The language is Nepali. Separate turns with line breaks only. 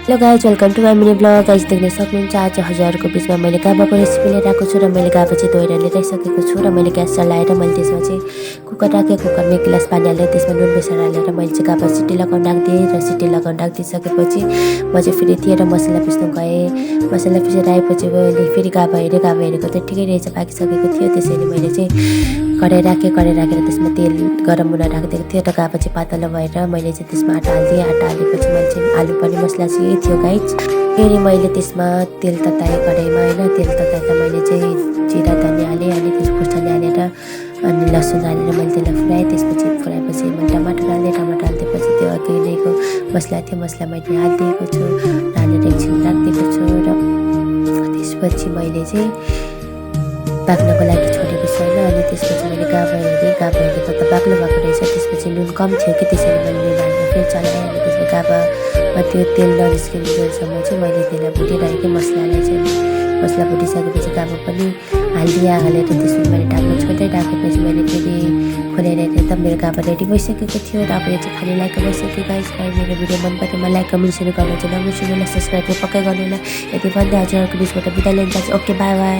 Hello guys, welcome to my mini blog. Guys देख्न सक्नुहुन्छ आज हजुरहरूको बिचमा मैले गाबाको रेसिपी लिएर आएको छु र मैले गाबा चाहिँ धोएर लिइसकेको छु र मैले ग्यास चलाएर मैले त्यसमा चाहिँ कुकर राखेँ। कुकरमा 1 गिलास पानी हालेर त्यसमा नुन बेसार हालेर मैले चाहिँ गाबा सिटी लगाउन राखिदिएँ र सिटी लगाउन राखिदिइसकेपछि म चाहिँ फेरि थिएँ र मसला पिस्नु गएँ। मसला पिसेर आएपछि मैले फेरि गाबा हेरेको त ठिकै रहेछ, पाकिसकेको थियो। त्यसैले मैले चाहिँ कराई राखेँ। कराई राखेर त्यसमा तेल गरम हुन राखिदिएको थियो र गाबा चाहिँ पातलो भएर मैले चाहिँ त्यसमा आटा हालिदिएँ। आटा हालेपछि मैले चाहिँ आलु पनि मसला चाहिँ थियो गाइज। फेरि मैले त्यसमा तेल तताएँ कराईमा होइन। तेल तताएर मैले चाहिँ जिरा धनियाँ हालेँ, अनि त्यस खुर्सानी हालेर अनि लसुन हालेर मैले त्यसलाई फ्राएँ। त्यसपछि फ्राएपछि मैले टमाटर हालेँ। टमाटर हालिदिएपछि त्यो अघिदेखिको मसला थियो, मसला मैले हालिदिएको छु र हालेर एकछिन राखिदिएको छु र त्यसपछि मैले चाहिँ पाक्नको लागि छोडेको छु होइन। अनि त्यसपछि मैले गाबा हेरेको त बाक्लो भएको रहेछ। त्यसपछि नुन कम थियो कि त्यसैले मैले नुन हालेर फेरि चलाएँ। अनि त्यसपछि गाबामा त्यो तेल ननिस्किन्जेलसम्म चाहिँ मैले त्यसलाई भुटिरहेको मसलालाई चाहिँ। मसला भुटिसकेपछि गाबा पनि हालिदिएँ। हालेर त्यसपछि मैले ढाक्न छोड्दै राखेपछि मैले फेरि खोलेर हेरेँ त मेरो गाबा रेडी भइसकेको थियो र अब यो चाहिँ खाने लायक भइसक्यो गाइस। मेरो भिडियो मन परेमा लाइक कमेन्ट सेयर गर्न चाहिँ नबिर्सिनु होला। सब्सक्राइब पक्कै गर्नु होला। यति भन्दै हजुरहरूको बिचबाट बिदा लिन चाहन्छु। Okay, by by.